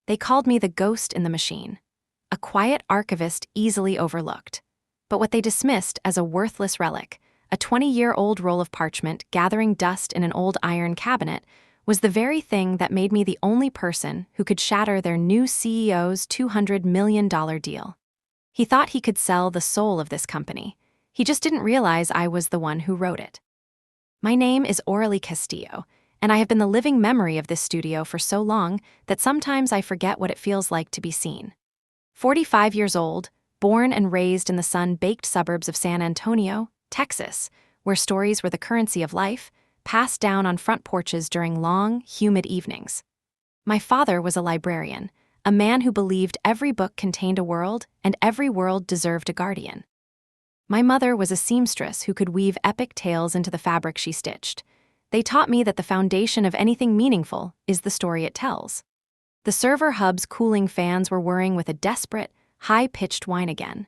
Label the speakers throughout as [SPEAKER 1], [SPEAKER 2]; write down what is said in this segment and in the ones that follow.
[SPEAKER 1] They called me the ghost in the machine, a quiet archivist easily overlooked. But what they dismissed as a worthless relic, a 20-year-old roll of parchment gathering dust in an old iron cabinet, was the very thing that made me the only person who could shatter their new CEO's $200 million deal. He thought he could sell the soul of this company. He just didn't realize I was the one who wrote it. My name is Aurélie Castillo, and I have been the living memory of this studio for so long that sometimes I forget what it feels like to be seen. 45 years old, born and raised in the sun-baked suburbs of San Antonio, Texas, where stories were the currency of life, passed down on front porches during long, humid evenings. My father was a librarian, a man who believed every book contained a world and every world deserved a guardian. My mother was a seamstress who could weave epic tales into the fabric she stitched. They taught me that the foundation of anything meaningful is the story it tells. The server hub's cooling fans were whirring with a desperate, high-pitched whine again.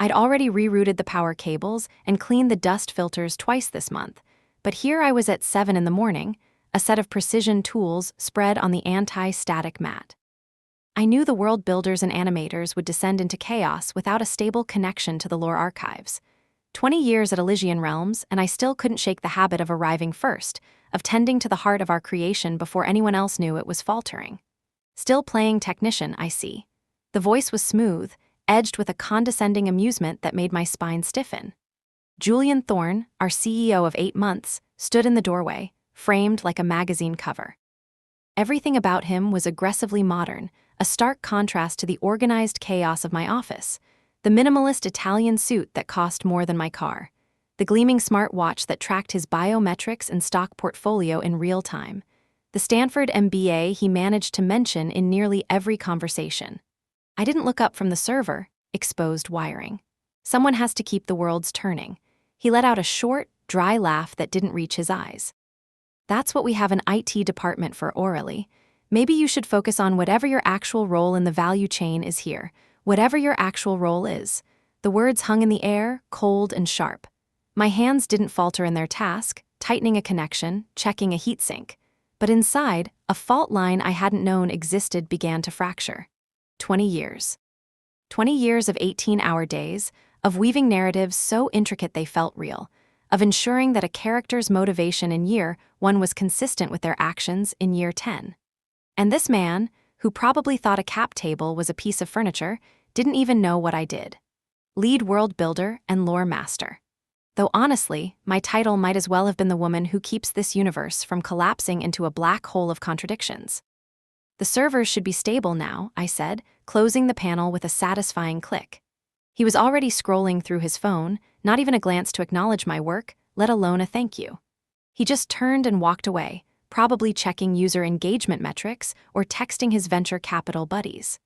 [SPEAKER 1] I'd already rerouted the power cables and cleaned the dust filters twice this month, but here I was at 7 in the morning, a set of precision tools spread on the anti-static mat. I knew the world builders and animators would descend into chaos without a stable connection to the lore archives. 20 years at Elysian Realms, and I still couldn't shake the habit of arriving first, of tending to the heart of our creation before anyone else knew it was faltering. Still playing technician, I see. The voice was smooth, edged with a condescending amusement that made my spine stiffen. Julian Thorne, our CEO of 8 months, stood in the doorway, framed like a magazine cover. Everything about him was aggressively modern, a stark contrast to the organized chaos of my office. The minimalist Italian suit that cost more than my car. The gleaming smartwatch that tracked his biometrics and stock portfolio in real time. The Stanford MBA he managed to mention in nearly every conversation. I didn't look up from the server, exposed wiring. Someone has to keep the worlds turning. He let out a short, dry laugh that didn't reach his eyes. That's what we have an IT department for, Aurélie. Maybe you should focus on whatever your actual role in the value chain is here. Whatever your actual role is. The words hung in the air, cold and sharp. My hands didn't falter in their task, tightening a connection, checking a heatsink. But inside, a fault line I hadn't known existed began to fracture. 20 years. 20 years of 18-hour days, of weaving narratives so intricate they felt real, of ensuring that a character's motivation in year 1 was consistent with their actions in year 10. And this man, who probably thought a cap table was a piece of furniture, didn't even know what I did. Lead world builder and lore master. Though honestly, my title might as well have been the woman who keeps this universe from collapsing into a black hole of contradictions. The servers should be stable now, I said, closing the panel with a satisfying click. He was already scrolling through his phone, not even a glance to acknowledge my work, let alone a thank you. He just turned and walked away, probably checking user engagement metrics or texting his venture capital buddies.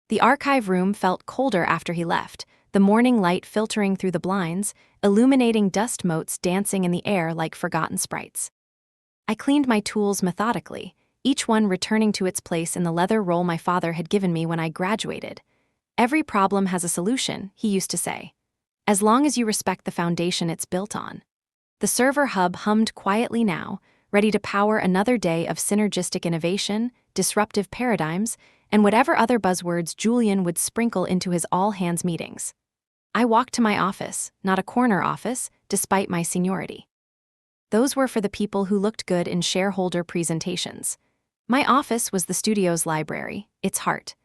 [SPEAKER 1] The archive room felt colder after he left, the morning light filtering through the blinds, illuminating dust motes dancing in the air like forgotten sprites. I cleaned my tools methodically, each one returning to its place in the leather roll my father had given me when I graduated. Every problem has a solution, he used to say. As long as you respect the foundation it's built on. The server hub hummed quietly now, ready to power another day of synergistic innovation, disruptive paradigms, and whatever other buzzwords Julian would sprinkle into his all-hands meetings. I walked to my office, not a corner office, despite my seniority. Those were for the people who looked good in shareholder presentations. My office was the studio's library, its heart.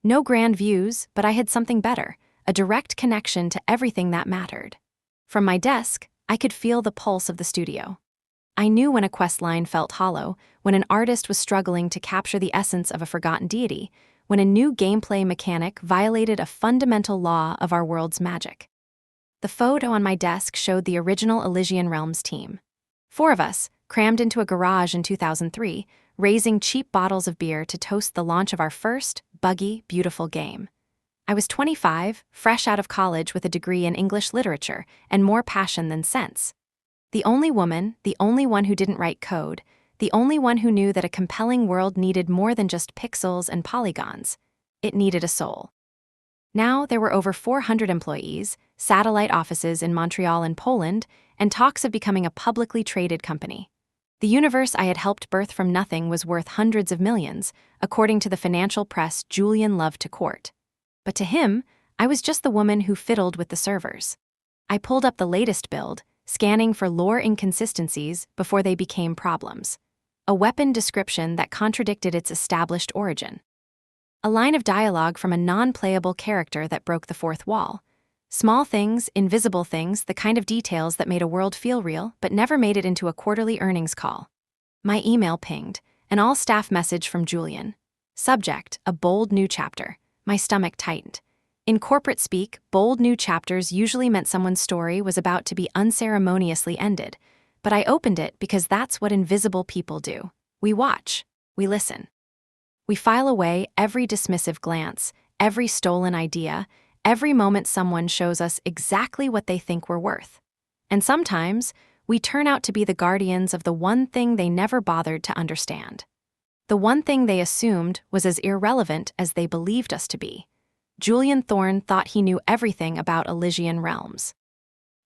[SPEAKER 1] No grand views, but I had something better, a direct connection to everything that mattered. From my desk, I could feel the pulse of the studio. I knew when a quest line felt hollow, when an artist was struggling to capture the essence of a forgotten deity, when a new gameplay mechanic violated a fundamental law of our world's magic. The photo on my desk showed the original Elysian Realms team. 4 of us, crammed into a garage in 2003, raising cheap bottles of beer to toast the launch of our first, buggy, beautiful game. I was 25, fresh out of college with a degree in English literature and more passion than sense. The only woman, the only one who didn't write code, the only one who knew that a compelling world needed more than just pixels and polygons. It needed a soul. Now there were over 400 employees, satellite offices in Montreal and Poland, and talks of becoming a publicly traded company. The universe I had helped birth from nothing was worth hundreds of millions, according to the financial press Julian loved to court. But to him, I was just the woman who fiddled with the servers. I pulled up the latest build, scanning for lore inconsistencies before they became problems. A weapon description that contradicted its established origin. A line of dialogue from a non-playable character that broke the fourth wall. Small things, invisible things, the kind of details that made a world feel real but never made it into a quarterly earnings call. My email pinged, an all-staff message from Julian. Subject, a bold new chapter. My stomach tightened. In corporate speak, bold new chapters usually meant someone's story was about to be unceremoniously ended, but I opened it because that's what invisible people do. We watch, we listen. We file away every dismissive glance, every stolen idea, every moment someone shows us exactly what they think we're worth. And sometimes, we turn out to be the guardians of the one thing they never bothered to understand. The one thing they assumed was as irrelevant as they believed us to be. Julian Thorne thought he knew everything about Elysian realms.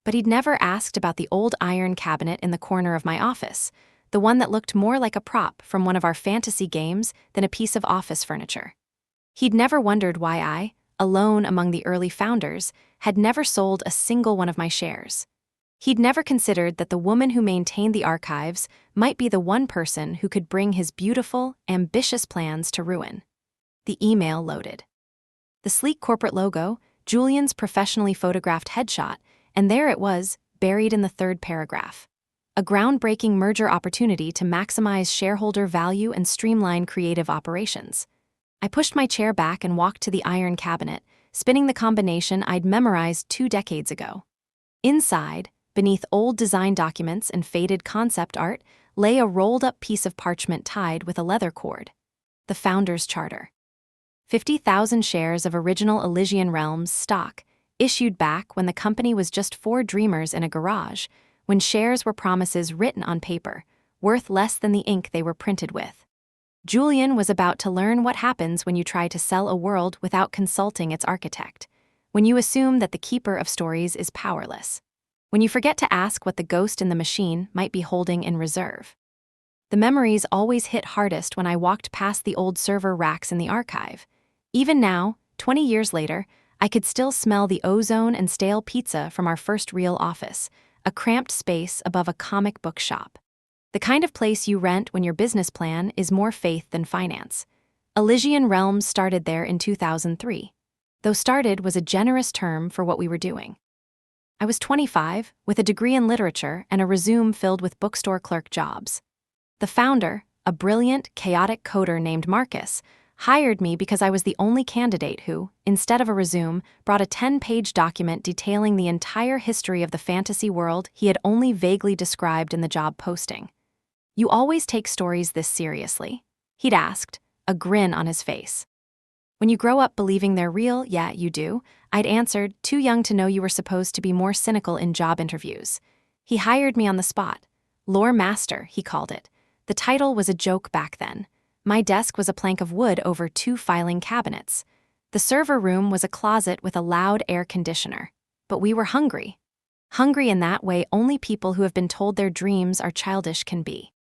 [SPEAKER 1] But he'd never asked about the old iron cabinet in the corner of my office, the one that looked more like a prop from one of our fantasy games than a piece of office furniture. He'd never wondered why I, alone among the early founders, had never sold a single one of my shares. He'd never considered that the woman who maintained the archives might be the one person who could bring his beautiful, ambitious plans to ruin. The email loaded. The sleek corporate logo, Julian's professionally photographed headshot, and there it was, buried in the third paragraph. A groundbreaking merger opportunity to maximize shareholder value and streamline creative operations. I pushed my chair back and walked to the iron cabinet, spinning the combination I'd memorized 2 decades ago. Inside, beneath old design documents and faded concept art, lay a rolled-up piece of parchment tied with a leather cord. The Founder's Charter. 50,000 shares of original Elysian Realms stock, issued back when the company was just 4 dreamers in a garage, when shares were promises written on paper, worth less than the ink they were printed with. Julian was about to learn what happens when you try to sell a world without consulting its architect, when you assume that the keeper of stories is powerless, when you forget to ask what the ghost in the machine might be holding in reserve. The memories always hit hardest when I walked past the old server racks in the archive. Even now, 20 years later, I could still smell the ozone and stale pizza from our first real office, a cramped space above a comic book shop. The kind of place you rent when your business plan is more faith than finance. Elysian Realms started there in 2003. Though started was a generous term for what we were doing. I was 25, with a degree in literature and a resume filled with bookstore clerk jobs. The founder, a brilliant, chaotic coder named Marcus, hired me because I was the only candidate who, instead of a resume, brought a 10-page document detailing the entire history of the fantasy world he had only vaguely described in the job posting. "You always take stories this seriously?" he'd asked, a grin on his face. "When you grow up believing they're real, yeah, you do," I'd answered, too young to know you were supposed to be more cynical in job interviews. He hired me on the spot. Lore Master, he called it. The title was a joke back then. My desk was a plank of wood over 2 filing cabinets. The server room was a closet with a loud air conditioner. But we were hungry. Hungry in that way only people who have been told their dreams are childish can be.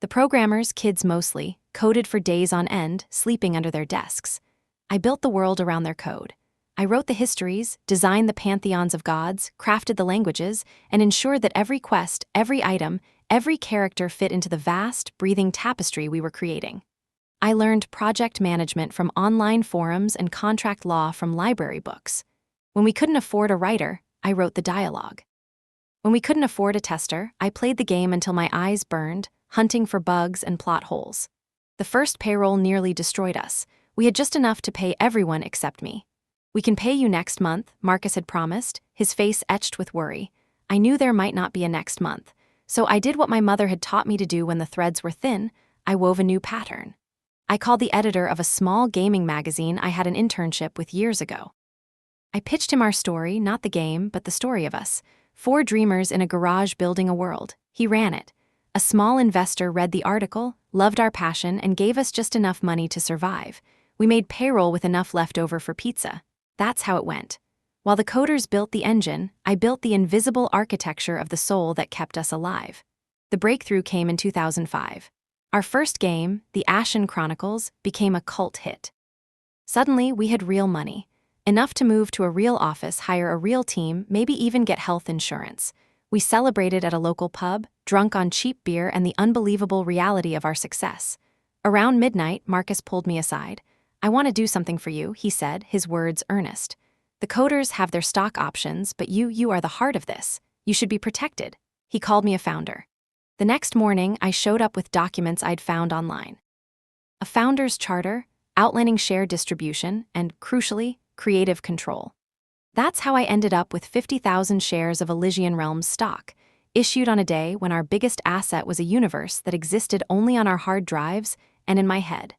[SPEAKER 1] The programmers, kids mostly, coded for days on end, sleeping under their desks. I built the world around their code. I wrote the histories, designed the pantheons of gods, crafted the languages, and ensured that every quest, every item, every character fit into the vast, breathing tapestry we were creating. I learned project management from online forums and contract law from library books. When we couldn't afford a writer, I wrote the dialogue. When we couldn't afford a tester, I played the game until my eyes burned, hunting for bugs and plot holes. The first payroll nearly destroyed us. We had just enough to pay everyone except me. "We can pay you next month," Marcus had promised, his face etched with worry. I knew there might not be a next month, so I did what my mother had taught me to do when the threads were thin. I wove a new pattern. I called the editor of a small gaming magazine I had an internship with years ago. I pitched him our story, not the game, but the story of us. 4 dreamers in a garage building a world. He ran it. A small investor read the article, loved our passion, and gave us just enough money to survive. We made payroll with enough left over for pizza. That's how it went. While the coders built the engine, I built the invisible architecture of the soul that kept us alive. The breakthrough came in 2005. Our first game, The Ashen Chronicles, became a cult hit. Suddenly, we had real money. Enough to move to a real office, hire a real team, maybe even get health insurance. We celebrated at a local pub, drunk on cheap beer and the unbelievable reality of our success. Around midnight, Marcus pulled me aside. "I want to do something for you," he said, his words earnest. "The coders have their stock options, but you are the heart of this. You should be protected." He called me a founder. The next morning, I showed up with documents I'd found online. A founder's charter, outlining share distribution, and, crucially, creative control. That's how I ended up with 50,000 shares of Elysian Realms stock, issued on a day when our biggest asset was a universe that existed only on our hard drives and in my head.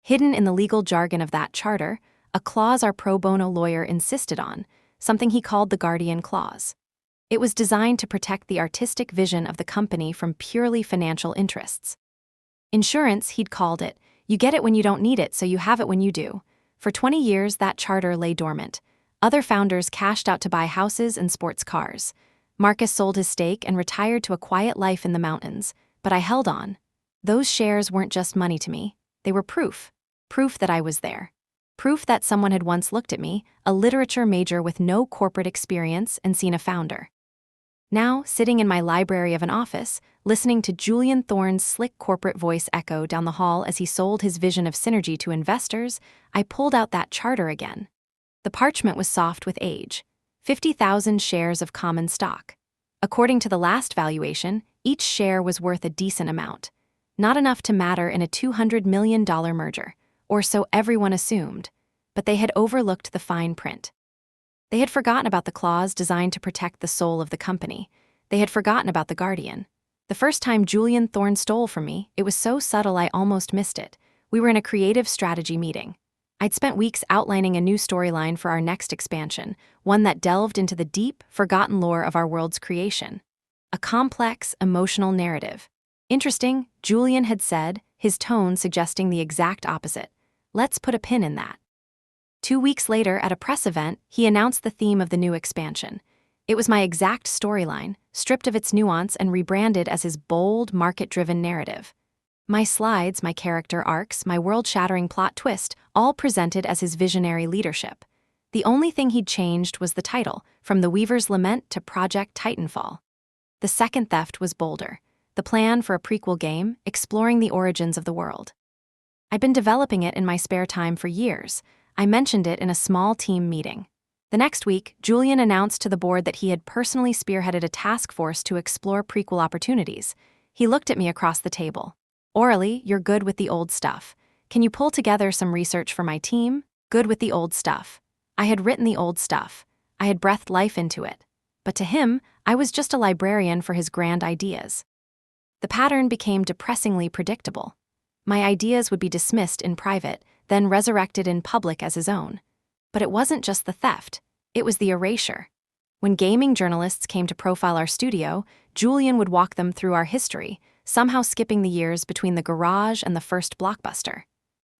[SPEAKER 1] Hidden in the legal jargon of that charter, a clause our pro bono lawyer insisted on, something he called the Guardian Clause. It was designed to protect the artistic vision of the company from purely financial interests. Insurance, he'd called it. You get it when you don't need it, so you have it when you do. For 20 years, that charter lay dormant. Other founders cashed out to buy houses and sports cars. Marcus sold his stake and retired to a quiet life in the mountains, but I held on. Those shares weren't just money to me. They were proof. Proof that I was there. Proof that someone had once looked at me, a literature major with no corporate experience, and seen a founder. Now, sitting in my library of an office, listening to Julian Thorne's slick corporate voice echo down the hall as he sold his vision of synergy to investors, I pulled out that charter again. The parchment was soft with age. 50,000 shares of common stock. According to the last valuation, each share was worth a decent amount. Not enough to matter in a $200 million merger, or so everyone assumed, but they had overlooked the fine print. They had forgotten about the clause designed to protect the soul of the company. They had forgotten about the Guardian. The first time Julian Thorne stole from me, it was so subtle I almost missed it. We were in a creative strategy meeting. I'd spent weeks outlining a new storyline for our next expansion, one that delved into the deep, forgotten lore of our world's creation. A complex, emotional narrative. Interesting, Julian had said, his tone suggesting the exact opposite. Let's put a pin in that. 2 weeks later, at a press event, he announced the theme of the new expansion. It was my exact storyline, stripped of its nuance and rebranded as his bold, market-driven narrative. My slides, my character arcs, my world-shattering plot twist, all presented as his visionary leadership. The only thing he'd changed was the title, from The Weaver's Lament to Project Titanfall. The second theft was bolder. The plan for a prequel game, exploring the origins of the world. I'd been developing it in my spare time for years. I mentioned it in a small team meeting. The next week, Julian announced to the board that he had personally spearheaded a task force to explore prequel opportunities. He looked at me across the table. "Orally, you're good with the old stuff. Can you pull together some research for my team?" Good with the old stuff. I had written the old stuff. I had breathed life into it. But to him, I was just a librarian for his grand ideas. The pattern became depressingly predictable. My ideas would be dismissed in private, then resurrected in public as his own. But it wasn't just the theft, it was the erasure. When gaming journalists came to profile our studio, Julian would walk them through our history, somehow skipping the years between the garage and the first blockbuster.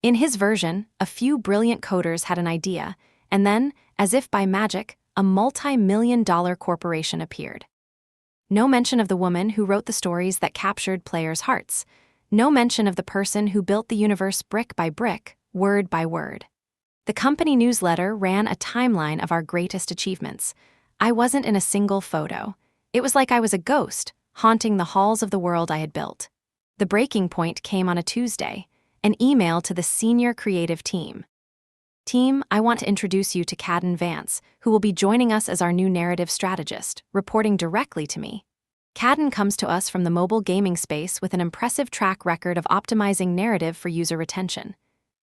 [SPEAKER 1] In his version, a few brilliant coders had an idea, and then, as if by magic, a multi-million-dollar corporation appeared. No mention of the woman who wrote the stories that captured players' hearts. No mention of the person who built the universe brick by brick, word by word. The company newsletter ran a timeline of our greatest achievements. I wasn't in a single photo. It was like I was a ghost, haunting the halls of the world I had built. The breaking point came on a Tuesday, an email to the senior creative team. "Team, I want to introduce you to Cadden Vance, who will be joining us as our new narrative strategist, reporting directly to me." Cadden comes to us from the mobile gaming space with an impressive track record of optimizing narrative for user retention.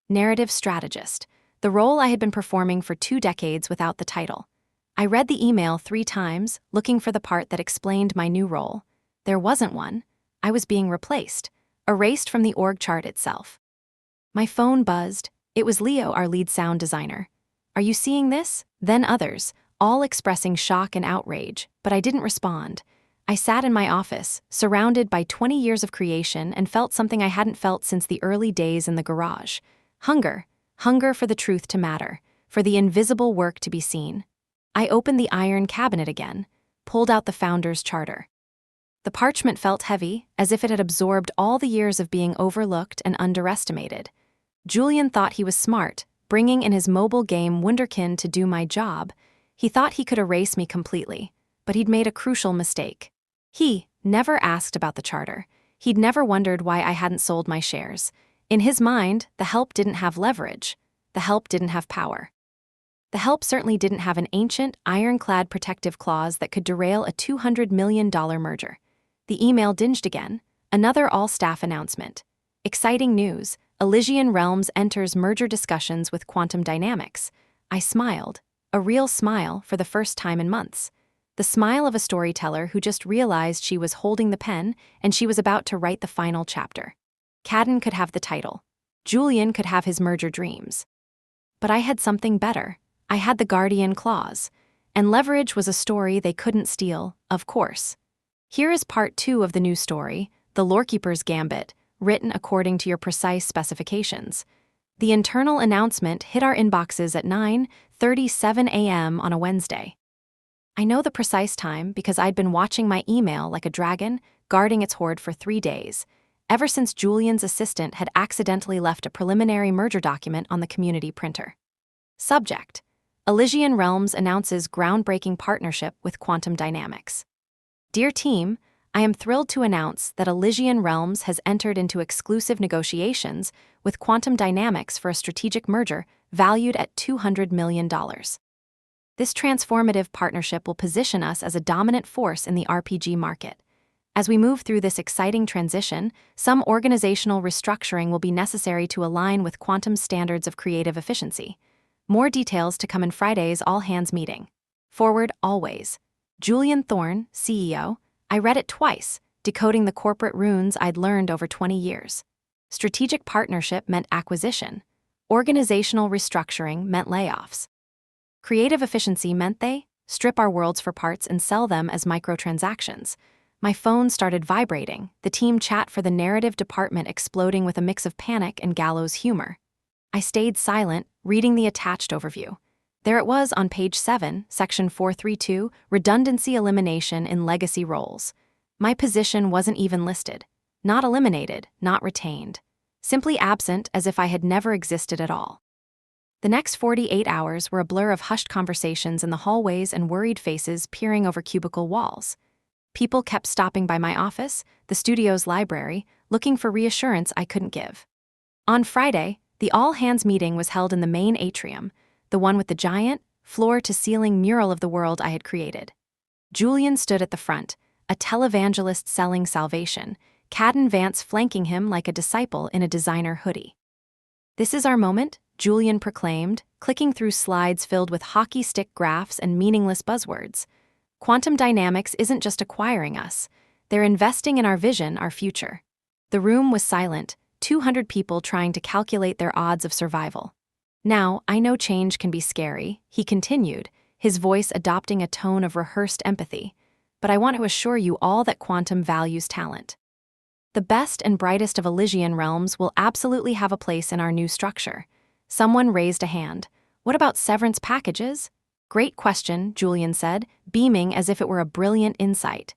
[SPEAKER 1] Narrative strategist, the role I had been performing for 2 decades without the title. I read the email 3 times, looking for the part that explained my new role. There wasn't one. I was being replaced, erased from the org chart itself. My phone buzzed. It was Leo, our lead sound designer. "Are you seeing this?" Then others, all expressing shock and outrage, but I didn't respond. I sat in my office, surrounded by 20 years of creation, and felt something I hadn't felt since the early days in the garage. Hunger. Hunger for the truth to matter, for the invisible work to be seen. I opened the iron cabinet again, pulled out the founder's charter. The parchment felt heavy, as if it had absorbed all the years of being overlooked and underestimated. Julian thought he was smart, bringing in his mobile game Wunderkind to do my job. He thought he could erase me completely, but he'd made a crucial mistake. He never asked about the charter. He'd never wondered why I hadn't sold my shares. In his mind, the help didn't have leverage. The help didn't have power. The help certainly didn't have an ancient, ironclad protective clause that could derail a $200 million merger. The email dinged again. Another all-staff announcement. Exciting news. Elysian Realms enters merger discussions with Quantum Dynamics. I smiled. A real smile for the first time in months. The smile of a storyteller who just realized she was holding the pen and she was about to write the final chapter. Cadden could have the title. Julian could have his merger dreams. But I had something better. I had the Guardian Clause. And leverage was a story they couldn't steal, of course. Here is part 2 of the new story, The Lorekeeper's Gambit, written according to your precise specifications. The internal announcement hit our inboxes at 9:37 a.m. on a Wednesday. I know the precise time because I'd been watching my email like a dragon, guarding its hoard for 3 days, ever since Julian's assistant had accidentally left a preliminary merger document on the community printer. Subject: Elysian Realms announces groundbreaking partnership with Quantum Dynamics. Dear team, I am thrilled to announce that Elysian Realms has entered into exclusive negotiations with Quantum Dynamics for a strategic merger valued at $200 million. This transformative partnership will position us as a dominant force in the RPG market. As we move through this exciting transition, some organizational restructuring will be necessary to align with Quantum's standards of creative efficiency. More details to come in Friday's all-hands meeting. Forward always. Julian Thorne, CEO. I read it twice, decoding the corporate runes I'd learned over 20 years. Strategic partnership meant acquisition. Organizational restructuring meant layoffs. Creative efficiency meant they strip our worlds for parts and sell them as microtransactions. My phone started vibrating, the team chat for the narrative department exploding with a mix of panic and gallows humor. I stayed silent, reading the attached overview. There it was on page 7, section 432, redundancy elimination in legacy roles. My position wasn't even listed. Not eliminated, not retained. Simply absent as if I had never existed at all. The next 48 hours were a blur of hushed conversations in the hallways and worried faces peering over cubicle walls. People kept stopping by my office, the studio's library, looking for reassurance I couldn't give. On Friday, the all-hands meeting was held in the main atrium, the one with the giant, floor-to-ceiling mural of the world I had created. Julian stood at the front, a televangelist selling salvation, Cadden Vance flanking him like a disciple in a designer hoodie. This is our moment, Julian proclaimed, clicking through slides filled with hockey stick graphs and meaningless buzzwords. Quantum Dynamics isn't just acquiring us. They're investing in our vision, our future. The room was silent, 200 people trying to calculate their odds of survival. Now, I know change can be scary, he continued, his voice adopting a tone of rehearsed empathy, but I want to assure you all that Quantum values talent. The best and brightest of Elysian Realms will absolutely have a place in our new structure. Someone raised a hand. What about severance packages? Great question, Julian said, beaming as if it were a brilliant insight.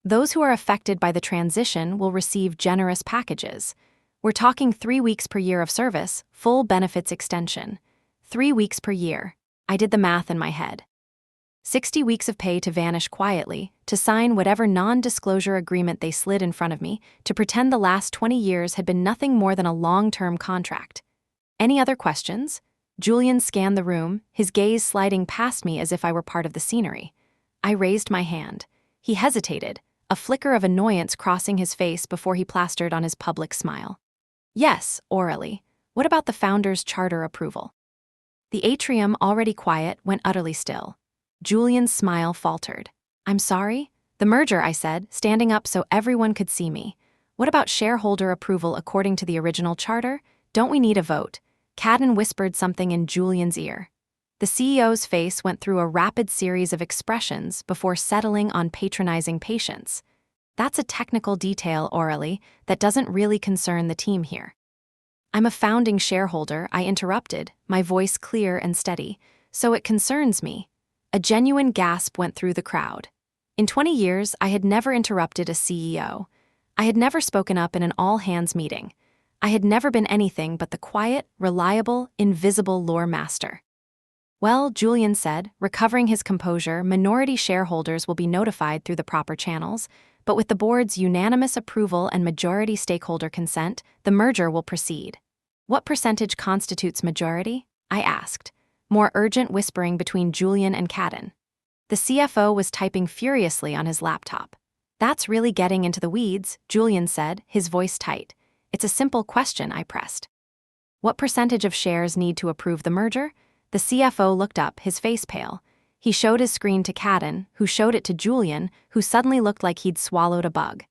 [SPEAKER 1] Those who are affected by the transition will receive generous packages. We're talking 3 weeks per year of service, full benefits extension. 3 weeks per year. I did the math in my head. 60 weeks of pay to vanish quietly, to sign whatever non-disclosure agreement they slid in front of me, to pretend the last 20 years had been nothing more than a long-term contract. Any other questions? Julian scanned the room, his gaze sliding past me as if I were part of the scenery. I raised my hand. He hesitated, a flicker of annoyance crossing his face before he plastered on his public smile. Yes, orally. What about the founder's charter approval? The atrium, already quiet, went utterly still. Julian's smile faltered. I'm sorry? The merger, I said, standing up so everyone could see me. What about shareholder approval according to the original charter? Don't we need a vote? Cadden whispered something in Julian's ear. The CEO's face went through a rapid series of expressions before settling on patronizing patience. That's a technical detail, orally, that doesn't really concern the team here. I'm a founding shareholder, I interrupted, my voice clear and steady, so it concerns me. A genuine gasp went through the crowd. In 20 years, I had never interrupted a CEO. I had never spoken up in an all-hands meeting. I had never been anything but the quiet, reliable, invisible lore master. Well, Julian said, recovering his composure, minority shareholders will be notified through the proper channels, but with the board's unanimous approval and majority stakeholder consent, the merger will proceed. What percentage constitutes majority? I asked, more urgent whispering between Julian and Cadden. The CFO was typing furiously on his laptop. That's really getting into the weeds, Julian said, his voice tight. It's a simple question, I pressed. What percentage of shares need to approve the merger? The CFO looked up, his face pale. He showed his screen to Cadden, who showed it to Julian, who suddenly looked like he'd swallowed a bug.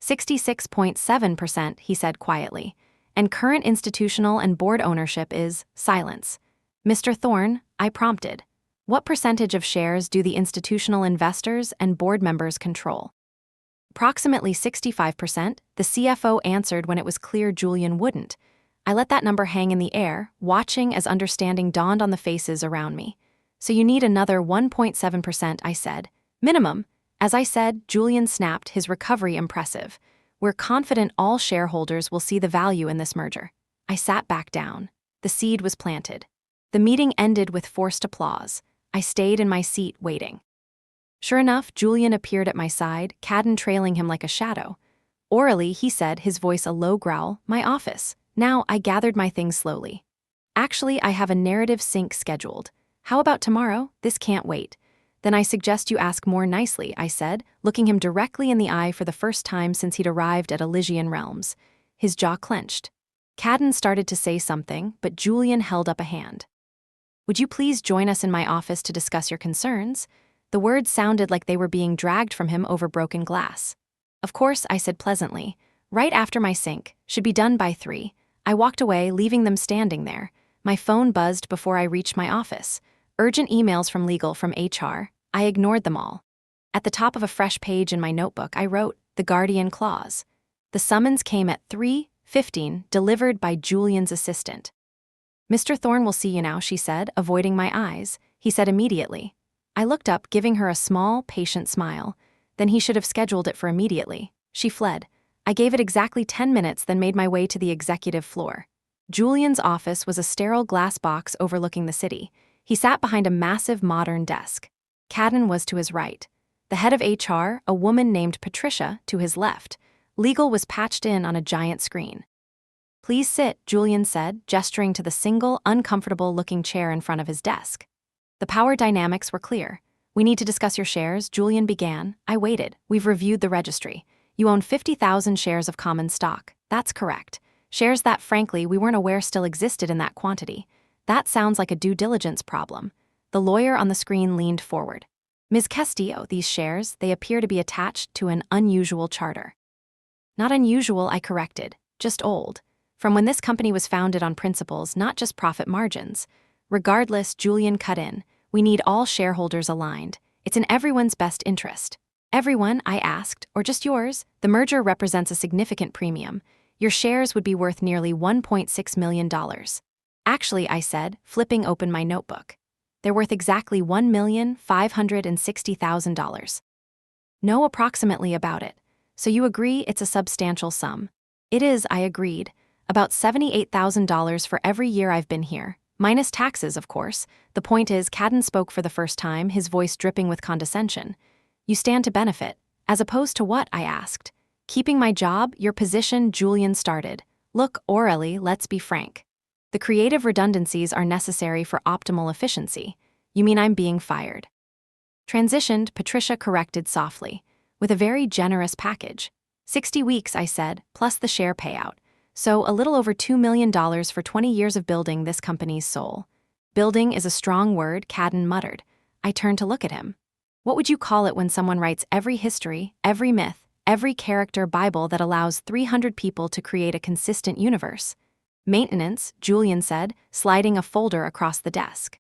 [SPEAKER 1] 66.7%, he said quietly. And current institutional and board ownership is silence. Mr. Thorne, I prompted. What percentage of shares do the institutional investors and board members control? Approximately 65%, the CFO answered when it was clear Julian wouldn't. I let that number hang in the air, watching as understanding dawned on the faces around me. So you need another 1.7%, I said. Minimum. As I said, Julian snapped, his recovery impressive. We're confident all shareholders will see the value in this merger. I sat back down. The seed was planted. The meeting ended with forced applause. I stayed in my seat, waiting. Sure enough, Julian appeared at my side, Cadden trailing him like a shadow. Orally, he said, his voice a low growl, my office. Now, I gathered my things slowly. Actually, I have a narrative sync scheduled. How about tomorrow? This can't wait. Then I suggest you ask more nicely, I said, looking him directly in the eye for the first time since he'd arrived at Elysian Realms. His jaw clenched. Cadden started to say something, but Julian held up a hand. Would you please join us in my office to discuss your concerns? The words sounded like they were being dragged from him over broken glass. Of course, I said pleasantly. Right after my sync, should be done by 3. I walked away, leaving them standing there. My phone buzzed before I reached my office. Urgent emails from legal, from HR. I ignored them all. At the top of a fresh page in my notebook, I wrote, the Guardian Clause. The summons came at 3:15, delivered by Julian's assistant. Mr. Thorne will see you now, she said, avoiding my eyes. He said immediately. I looked up, giving her a small, patient smile. Then he should have scheduled it for immediately. She fled. I gave it exactly 10 minutes, then made my way to the executive floor. Julian's office was a sterile glass box overlooking the city. He sat behind a massive modern desk. Cadden was to his right. The head of HR, a woman named Patricia, to his left. Legal was patched in on a giant screen. Please sit, Julian said, gesturing to the single, uncomfortable-looking chair in front of his desk. The power dynamics were clear. We need to discuss your shares, Julian began. I waited. We've reviewed the registry. You own 50,000 shares of common stock. That's correct. Shares that, frankly, we weren't aware still existed in that quantity. That sounds like a due diligence problem. The lawyer on the screen leaned forward. Ms. Castillo, these shares, they appear to be attached to an unusual charter. Not unusual, I corrected. Just old. From when this company was founded on principles, not just profit margins. Regardless, Julian cut in. We need all shareholders aligned. It's in everyone's best interest. Everyone, I asked, or just yours? The merger represents a significant premium. Your shares would be worth nearly $1.6 million. Actually, I said, flipping open my notebook. They're worth exactly $1,560,000. No, approximately about it. So you agree it's a substantial sum? It is, I agreed. About $78,000 for every year I've been here. Minus taxes, of course. The point is, Cadden spoke for the first time, his voice dripping with condescension. You stand to benefit. As opposed to what? I asked. Keeping my job, your position, Julian started. Look, orally, let's be frank. The creative redundancies are necessary for optimal efficiency. You mean I'm being fired? Transitioned, Patricia corrected softly. With a very generous package. 60 weeks, I said, plus the share payout. So a little over $2 million for 20 years of building this company's soul. Building is a strong word, Cadden muttered. I turned to look at him. What would you call it when someone writes every history, every myth, every character Bible that allows 300 people to create a consistent universe? Maintenance, Julian said, sliding a folder across the desk.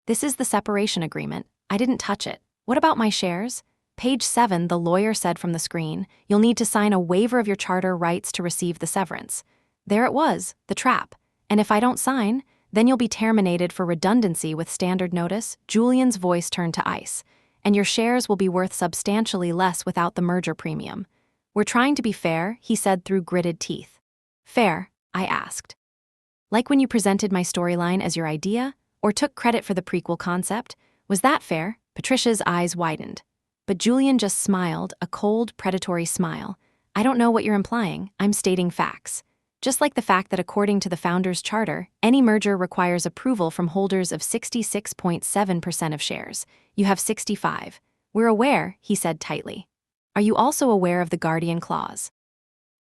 [SPEAKER 1] This is the separation agreement. I didn't touch it. What about my shares? Page 7, the lawyer said from the screen, you'll need to sign a waiver of your charter rights to receive the severance. There it was, the trap. And if I don't sign, then you'll be terminated for redundancy with standard notice. Julian's voice turned to ice. and your shares will be worth substantially less without the merger premium. We're trying to be fair, he said through gritted teeth. Fair? I asked. Like when you presented my storyline as your idea, or took credit for the prequel concept? Was that fair? Patricia's eyes widened. But Julian just smiled, a cold, predatory smile. I don't know what you're implying, I'm stating facts. Just like the fact that according to the Founders' Charter, any merger requires approval from holders of 66.7% of shares. You have 65. We're aware, he said tightly. Are you also aware of the Guardian Clause?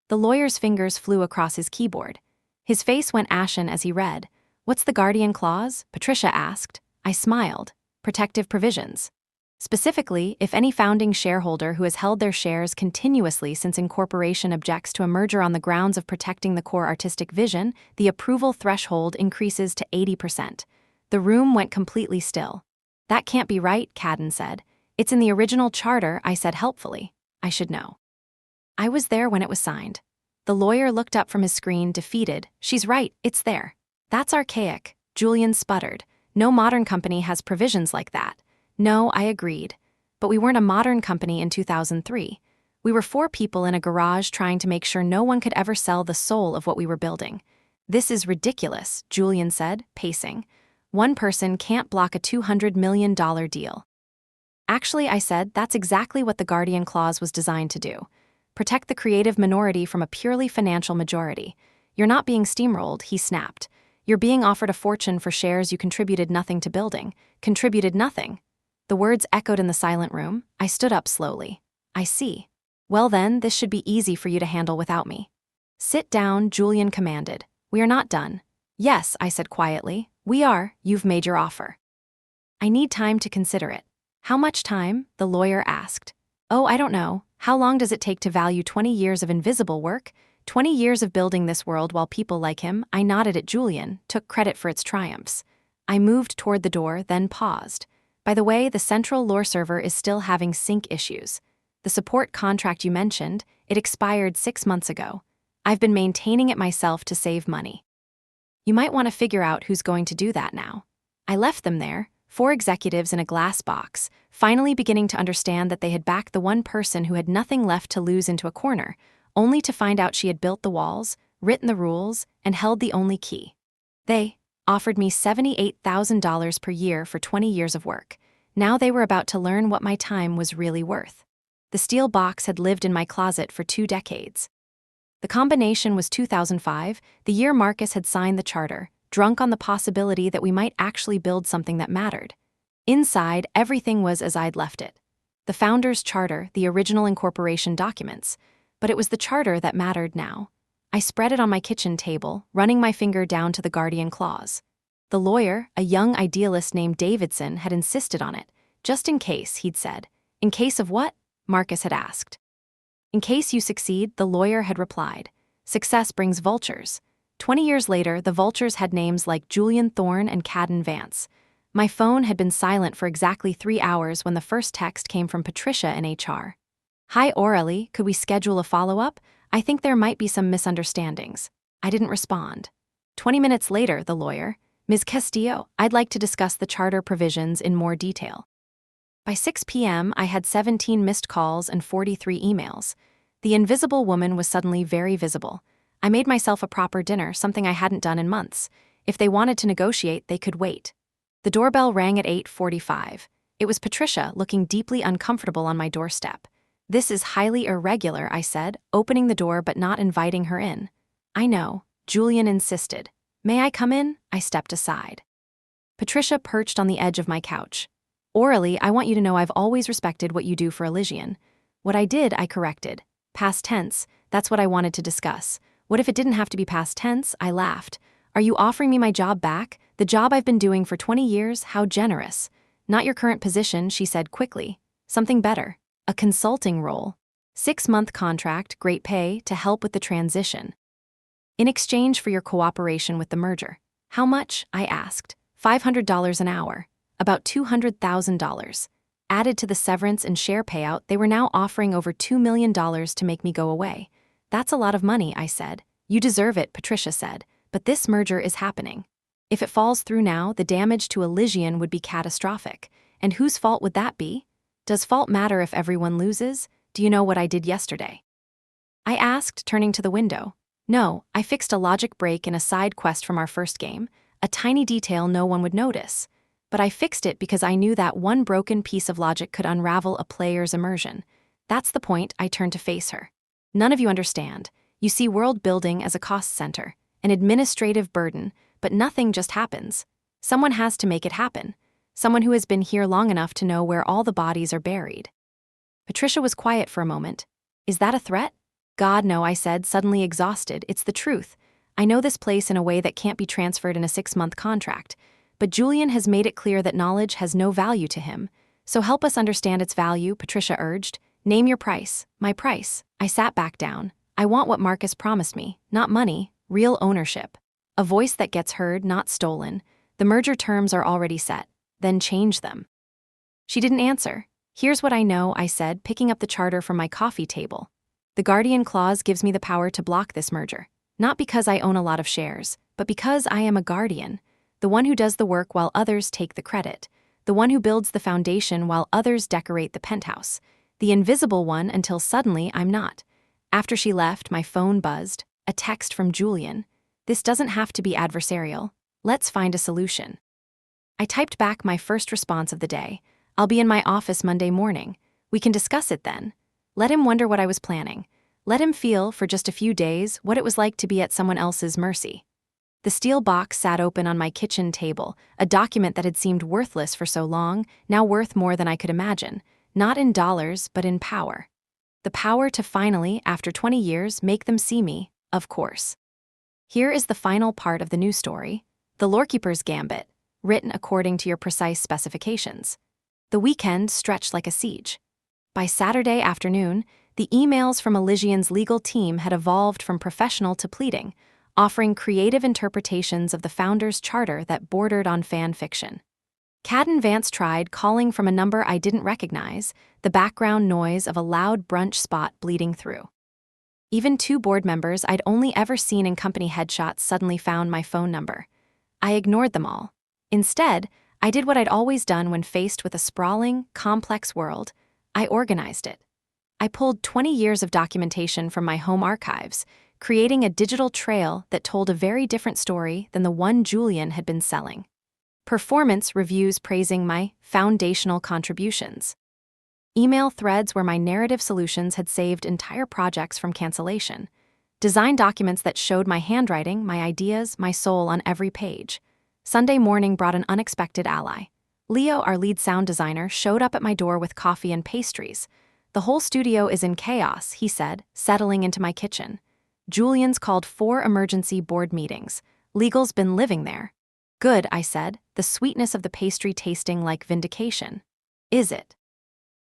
[SPEAKER 1] The lawyer's fingers flew across his keyboard. His face went ashen as he read. What's the Guardian Clause? Patricia asked. I smiled. Protective provisions. Specifically, if any founding shareholder who has held their shares continuously since incorporation objects to a merger on the grounds of protecting the core artistic vision, the approval threshold increases to 80%. The room went completely still. That can't be right, Cadden said. It's in the original charter, I said helpfully. I should know. I was there when it was signed. The lawyer looked up from his screen, defeated. She's right, it's there. That's archaic, Julian sputtered. No modern company has provisions like that. No, I agreed. But we weren't a modern company in 2003. We were 4 people in a garage trying to make sure no one could ever sell the soul of what we were building. This is ridiculous, Julian said, pacing. One person can't block a $200 million deal. Actually, I said, that's exactly what the Guardian Clause was designed to do. Protect the creative minority from a purely financial majority. You're not being steamrolled, he snapped. You're being offered a fortune for shares you contributed nothing to building. Contributed nothing. The words echoed in the silent room. I stood up slowly. I see. Well then, this should be easy for you to handle without me. Sit down, Julian commanded. We are not done. Yes, I said quietly. We are. You've made your offer. I need time to consider it. How much time? The lawyer asked. Oh, I don't know. How long does it take to value 20 years of invisible work? 20 years of building this world while people like him, I nodded at Julian, took credit for its triumphs. I moved toward the door, then paused. By the way, the central lore server is still having sync issues. The support contract you mentioned, it expired 6 months ago. I've been maintaining it myself to save money. You might want to figure out who's going to do that now. I left them there, 4 executives in a glass box, finally beginning to understand that they had backed the one person who had nothing left to lose into a corner, only to find out she had built the walls, written the rules, and held the only key. They offered me $78,000 per year for 20 years of work. Now they were about to learn what my time was really worth. The steel box had lived in my closet for 2 decades. The combination was 2005, the year Marcus had signed the charter, drunk on the possibility that we might actually build something that mattered. Inside, everything was as I'd left it. The Founders' Charter, the original incorporation documents. But it was the charter that mattered now. I spread it on my kitchen table, running my finger down to the Guardian Clause. The lawyer, a young idealist named Davidson, had insisted on it. Just in case, he'd said. In case of what? Marcus had asked. In case you succeed, the lawyer had replied. Success brings vultures. 20 years later, the vultures had names like Julian Thorne and Cadden Vance. My phone had been silent for exactly 3 hours when the first text came from Patricia in HR. Hi, Aurelie, could we schedule a follow-up? I think there might be some misunderstandings. I didn't respond. 20 minutes later, the lawyer, Ms. Castillo, I'd like to discuss the charter provisions in more detail. By 6 p.m., I had 17 missed calls and 43 emails. The invisible woman was suddenly very visible. I made myself a proper dinner, something I hadn't done in months. If they wanted to negotiate, they could wait. The doorbell rang at 8:45. It was Patricia, looking deeply uncomfortable on my doorstep. This is highly irregular, I said, opening the door but not inviting her in. I know, Julian insisted. May I come in? I stepped aside. Patricia perched on the edge of my couch. Aurelie, I want you to know I've always respected what you do for Elysian. What I did, I corrected. Past tense, that's what I wanted to discuss. What if it didn't have to be past tense? I laughed. Are you offering me my job back? The job I've been doing for 20 years? How generous. Not your current position, she said quickly. Something better. A consulting role. 6-month contract, great pay, to help with the transition. In exchange for your cooperation with the merger. How much? I asked. $500 an hour. About $200,000. Added to the severance and share payout, they were now offering over $2 million to make me go away. That's a lot of money, I said. You deserve it, Patricia said. But this merger is happening. If it falls through now, the damage to Elysian would be catastrophic. And whose fault would that be? Does fault matter if everyone loses? Do you know what I did yesterday? I asked, turning to the window. No, I fixed a logic break in a side quest from our first game, a tiny detail no one would notice. But I fixed it because I knew that one broken piece of logic could unravel a player's immersion. That's the point. I turned to face her. None of you understand. You see world building as a cost center, an administrative burden, but nothing just happens. Someone has to make it happen. Someone who has been here long enough to know where all the bodies are buried. Patricia was quiet for a moment. Is that a threat? God, no, I said, suddenly exhausted. It's the truth. I know this place in a way that can't be transferred in a 6-month contract. But Julian has made it clear that knowledge has no value to him. So help us understand its value, Patricia urged. Name your price. My price. I sat back down. I want what Marcus promised me. Not money, real ownership. A voice that gets heard, not stolen. The merger terms are already set. Then change them. She didn't answer. Here's what I know, I said, picking up the charter from my coffee table. The Guardian Clause gives me the power to block this merger. Not because I own a lot of shares, but because I am a guardian. The one who does the work while others take the credit. The one who builds the foundation while others decorate the penthouse. The invisible one until suddenly I'm not. After she left, my phone buzzed. A text from Julian. This doesn't have to be adversarial. Let's find a solution. I typed back my first response of the day. I'll be in my office Monday morning. We can discuss it then. Let him wonder what I was planning. Let him feel, for just a few days, what it was like to be at someone else's mercy. The steel box sat open on my kitchen table, a document that had seemed worthless for so long, now worth more than I could imagine, not in dollars, but in power. The power to finally, after 20 years, make them see me, of course. Here is the final part of the news story, the Lorekeeper's Gambit, written according to your precise specifications. The weekend stretched like a siege. By Saturday afternoon, the emails from Elysian's legal team had evolved from professional to pleading, offering creative interpretations of the founder's charter that bordered on fan fiction. Cadden Vance tried calling from a number I didn't recognize, the background noise of a loud brunch spot bleeding through. Even 2 board members I'd only ever seen in company headshots suddenly found my phone number. I ignored them all. Instead, I did what I'd always done when faced with a sprawling, complex world. I organized it. I pulled 20 years of documentation from my home archives, creating a digital trail that told a very different story than the one Julian had been selling. Performance reviews praising my foundational contributions. Email threads where my narrative solutions had saved entire projects from cancellation. Design documents that showed my handwriting, my ideas, my soul on every page. Sunday morning brought an unexpected ally. Leo, our lead sound designer, showed up at my door with coffee and pastries. The whole studio is in chaos, he said, settling into my kitchen. Julian's called 4 emergency board meetings. Legal's been living there. Good, I said, the sweetness of the pastry tasting like vindication. Is it?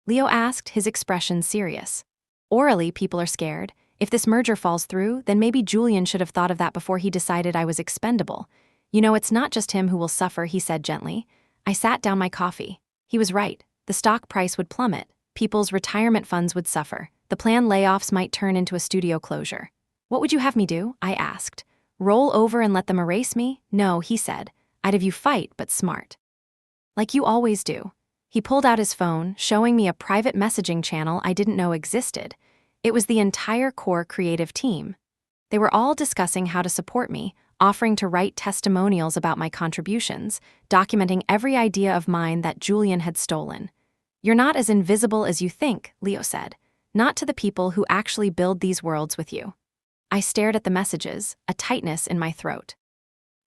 [SPEAKER 1] Leo asked, his expression serious. Orally, people are scared. If this merger falls through, then maybe Julian should have thought of that before he decided I was expendable. You know, it's not just him who will suffer, he said gently. I sat down my coffee. He was right. The stock price would plummet. People's retirement funds would suffer. The planned layoffs might turn into a studio closure. What would you have me do? I asked. Roll over and let them erase me? No, he said. I'd have you fight, but smart. Like you always do. He pulled out his phone, showing me a private messaging channel I didn't know existed. It was the entire core creative team. They were all discussing how to support me, offering to write testimonials about my contributions, documenting every idea of mine that Julian had stolen. You're not as invisible as you think, Leo said. Not to the people who actually build these worlds with you. I stared at the messages, a tightness in my throat.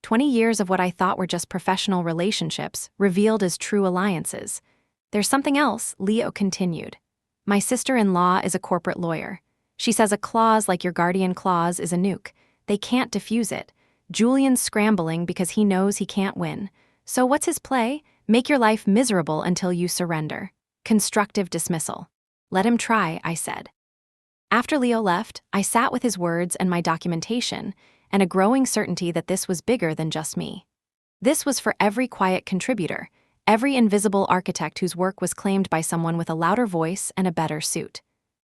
[SPEAKER 1] 20 years of what I thought were just professional relationships, revealed as true alliances. There's something else, Leo continued. My sister-in-law is a corporate lawyer. She says a clause like your Guardian Clause is a nuke. They can't defuse it. Julian's scrambling because he knows he can't win. So what's his play? Make your life miserable until you surrender. Constructive dismissal. Let him try, I said. After Leo left, I sat with his words and my documentation, and a growing certainty that this was bigger than just me. This was for every quiet contributor, every invisible architect whose work was claimed by someone with a louder voice and a better suit.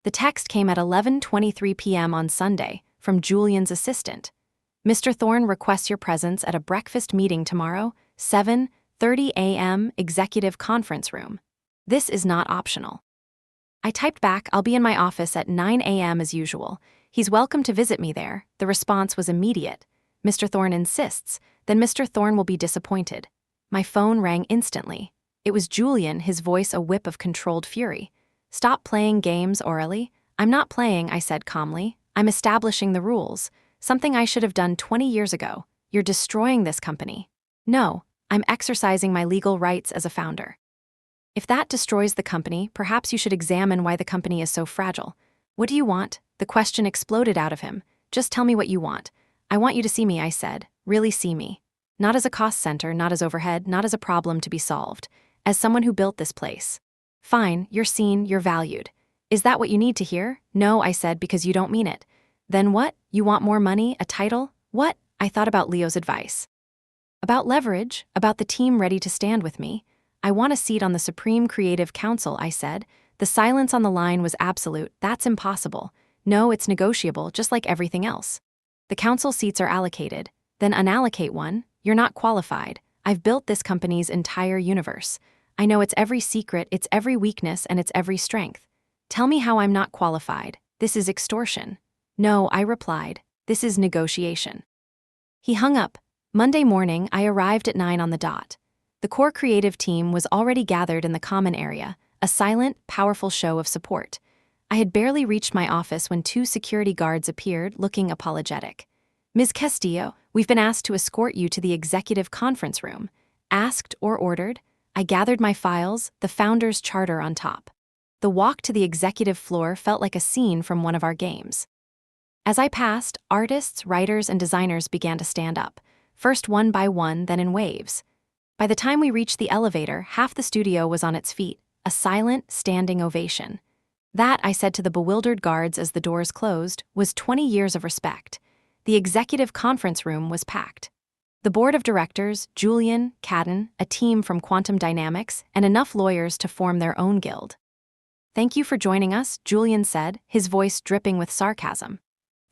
[SPEAKER 1] The text came at 11:23 p.m. on Sunday from Julian's assistant. Mr. Thorne requests your presence at a breakfast meeting tomorrow, 7:30 a.m. Executive Conference Room. This is not optional. I typed back, I'll be in my office at 9 a.m. as usual. He's welcome to visit me there. The response was immediate. Mr. Thorne insists, then Mr. Thorne will be disappointed. My phone rang instantly. It was Julian, his voice a whip of controlled fury. Stop playing games, Aurelie. I'm not playing, I said calmly. I'm establishing the rules. Something I should have done 20 years ago. You're destroying this company. No, I'm exercising my legal rights as a founder. If that destroys the company, perhaps you should examine why the company is so fragile. What do you want? The question exploded out of him. Just tell me what you want. I want you to see me, I said. Really see me. Not as a cost center, not as overhead, not as a problem to be solved. As someone who built this place. Fine, you're seen, you're valued. Is that what you need to hear? No, I said, because you don't mean it. Then what? You want more money, a title? What? I thought about Leo's advice. About leverage, about the team ready to stand with me. I want a seat on the Supreme Creative Council, I said. The silence on the line was absolute. That's impossible. No, it's negotiable, just like everything else. The council seats are allocated. Then unallocate one. You're not qualified. I've built this company's entire universe. I know its every secret, its every weakness, and its every strength. Tell me how I'm not qualified. This is extortion. No, I replied. This is negotiation. He hung up. Monday morning, I arrived at 9 on the dot. The core creative team was already gathered in the common area, a silent, powerful show of support. I had barely reached my office when 2 security guards appeared, looking apologetic. Ms. Castillo, we've been asked to escort you to the executive conference room. Asked or ordered? I gathered my files, the founder's charter on top. The walk to the executive floor felt like a scene from one of our games. As I passed, artists, writers, and designers began to stand up, first one by one, then in waves. By the time we reached the elevator, half the studio was on its feet, a silent, standing ovation. That, I said to the bewildered guards as the doors closed, was 20 years of respect. The executive conference room was packed. The board of directors, Julian, Cadden, a team from Quantum Dynamics, and enough lawyers to form their own guild. Thank you for joining us, Julian said, his voice dripping with sarcasm.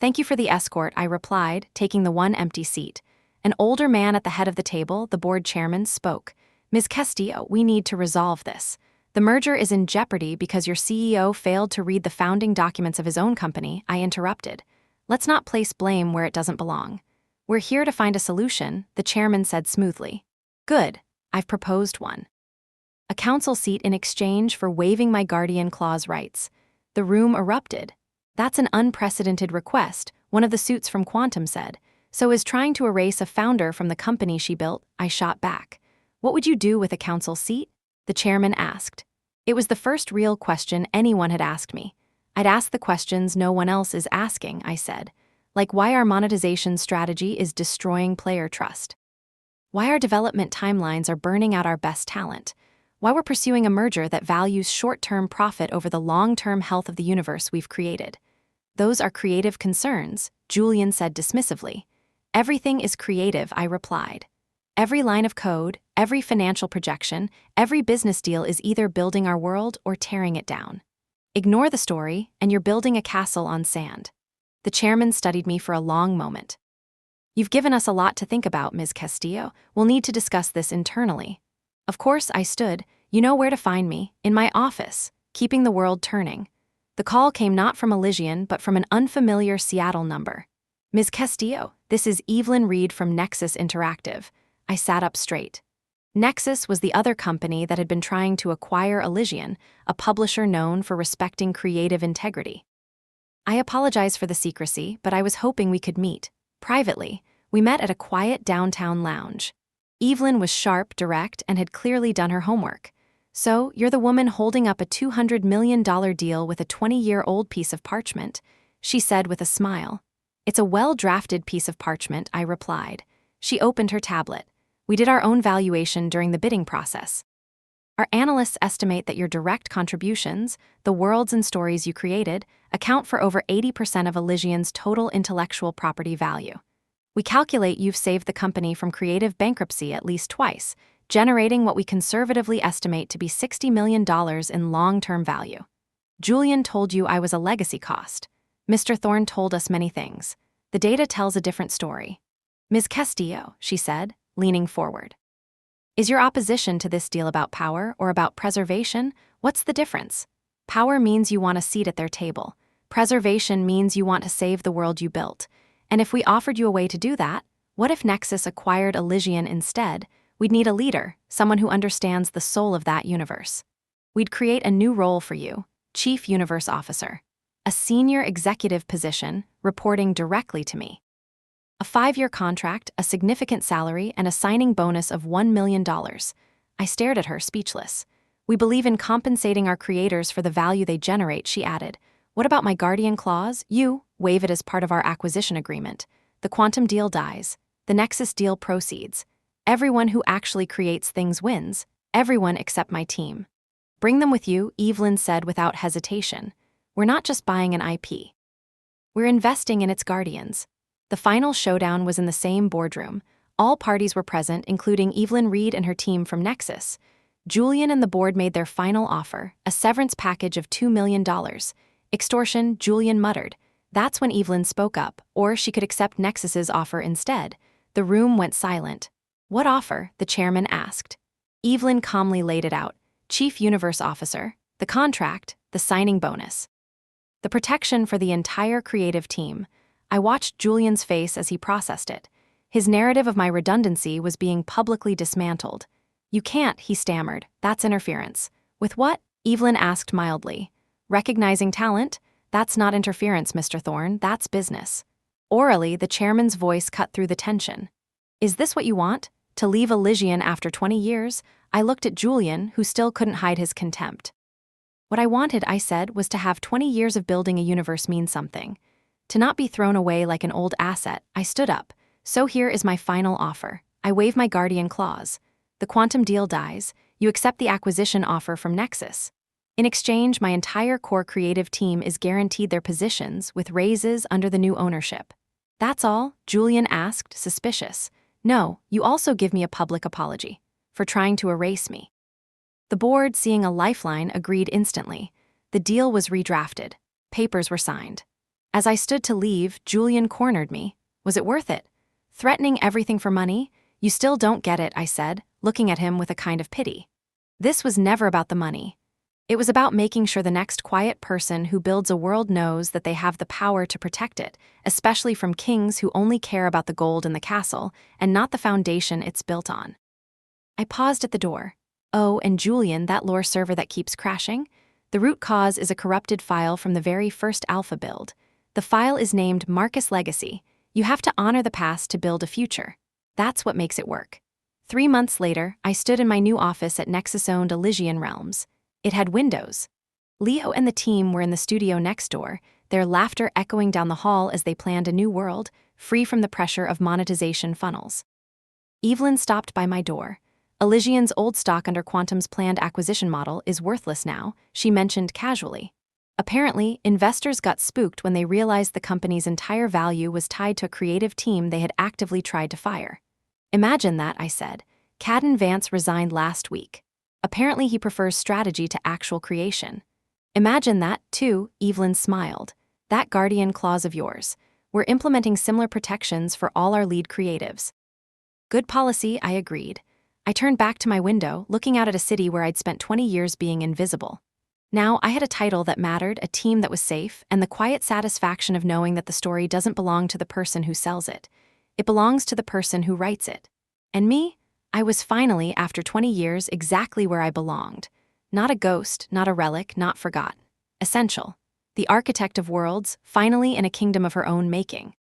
[SPEAKER 1] Thank you for the escort, I replied, taking the one empty seat. An older man at the head of the table, the board chairman, spoke. Ms. Castillo, we need to resolve this. The merger is in jeopardy because your CEO failed to read the founding documents of his own company, I interrupted. Let's not place blame where it doesn't belong. We're here to find a solution, the chairman said smoothly. Good, I've proposed one. A council seat in exchange for waiving my guardian clause rights. The room erupted. That's an unprecedented request, one of the suits from Quantum said. So is trying to erase a founder from the company she built, I shot back. What would you do with a council seat? The chairman asked. It was the first real question anyone had asked me. I'd ask the questions no one else is asking, I said. Like why our monetization strategy is destroying player trust. Why our development timelines are burning out our best talent. Why we're pursuing a merger that values short-term profit over the long-term health of the universe we've created. Those are creative concerns, Julian said dismissively. Everything is creative, I replied. Every line of code, every financial projection, every business deal is either building our world or tearing it down. Ignore the story, and you're building a castle on sand. The chairman studied me for a long moment. You've given us a lot to think about, Ms. Castillo. We'll need to discuss this internally. Of course, I stood. You know where to find me, in my office, keeping the world turning. The call came not from Elysian, but from an unfamiliar Seattle number. Ms. Castillo, this is Evelyn Reed from Nexus Interactive. I sat up straight. Nexus was the other company that had been trying to acquire Elysian, a publisher known for respecting creative integrity. I apologize for the secrecy, but I was hoping we could meet. Privately, we met at a quiet downtown lounge. Evelyn was sharp, direct, and had clearly done her homework. So, you're the woman holding up a $200 million deal with a 20-year-old piece of parchment, she said with a smile. It's a well-drafted piece of parchment, I replied. She opened her tablet. We did our own valuation during the bidding process. Our analysts estimate that your direct contributions, the worlds and stories you created, account for over 80% of Elysian's total intellectual property value. We calculate you've saved the company from creative bankruptcy at least twice, generating what we conservatively estimate to be $60 million in long-term value. Julian told you I was a legacy cost. Mr. Thorne told us many things. The data tells a different story. Ms. Castillo, she said, leaning forward. Is your opposition to this deal about power or about preservation? What's the difference? Power means you want a seat at their table. Preservation means you want to save the world you built. And if we offered you a way to do that, what if Nexus acquired Elysian instead? We'd need a leader, someone who understands the soul of that universe. We'd create a new role for you, Chief Universe Officer. A senior executive position, reporting directly to me. A 5-year contract, a significant salary, and a signing bonus of $1 million. I stared at her, speechless. We believe in compensating our creators for the value they generate, she added. What about my guardian clause? You waive it as part of our acquisition agreement. The quantum deal dies. The Nexus deal proceeds. Everyone who actually creates things wins. Everyone except my team. Bring them with you, Evelyn said without hesitation. We're not just buying an IP. We're investing in its guardians. The final showdown was in the same boardroom. All parties were present, including Evelyn Reed and her team from Nexus. Julian and the board made their final offer, a severance package of $2 million. Extortion, Julian muttered. That's when Evelyn spoke up, or she could accept Nexus's offer instead. The room went silent. What offer? The chairman asked. Evelyn calmly laid it out. Chief Universe Officer, the contract, the signing bonus. The protection for the entire creative team. I watched Julian's face as he processed it. His narrative of my redundancy was being publicly dismantled. You can't, he stammered. That's interference. With what? Evelyn asked mildly. Recognizing talent? That's not interference, Mr. Thorne, that's business. Orally, the chairman's voice cut through the tension. Is this what you want? To leave Elysian after 20 years? I looked at Julian, who still couldn't hide his contempt. What I wanted, I said, was to have 20 years of building a universe mean something. To not be thrown away like an old asset. I stood up. So here is my final offer. I waive my guardian clause. The quantum deal dies. You accept the acquisition offer from Nexus. In exchange, my entire core creative team is guaranteed their positions with raises under the new ownership. That's all? Julian asked, suspicious. No, you also give me a public apology for trying to erase me. The board, seeing a lifeline, agreed instantly. The deal was redrafted. Papers were signed. As I stood to leave, Julian cornered me. Was it worth it? Threatening everything for money? You still don't get it, I said, looking at him with a kind of pity. This was never about the money. It was about making sure the next quiet person who builds a world knows that they have the power to protect it, especially from kings who only care about the gold in the castle and not the foundation it's built on. I paused at the door. Oh, and Julian, that lore server that keeps crashing? The root cause is a corrupted file from the very first alpha build. The file is named Marcus Legacy. You have to honor the past to build a future. That's what makes it work. 3 months later, I stood in my new office at Nexus-owned Elysian Realms. It had windows. Leo and the team were in the studio next door, their laughter echoing down the hall as they planned a new world, free from the pressure of monetization funnels. Evelyn stopped by my door. Elysian's old stock under Quantum's planned acquisition model is worthless now, she mentioned casually. Apparently, investors got spooked when they realized the company's entire value was tied to a creative team they had actively tried to fire. Imagine that, I said. Caden Vance resigned last week. Apparently he prefers strategy to actual creation. Imagine that, too, Evelyn smiled. That guardian clause of yours. We're implementing similar protections for all our lead creatives. Good policy, I agreed. I turned back to my window, looking out at a city where I'd spent 20 years being invisible. Now I had a title that mattered, a team that was safe, and the quiet satisfaction of knowing that the story doesn't belong to the person who sells it. It belongs to the person who writes it. And me? I was finally, after 20 years, exactly where I belonged. Not a ghost, not a relic, not forgotten. Essential. The architect of worlds, finally in a kingdom of her own making.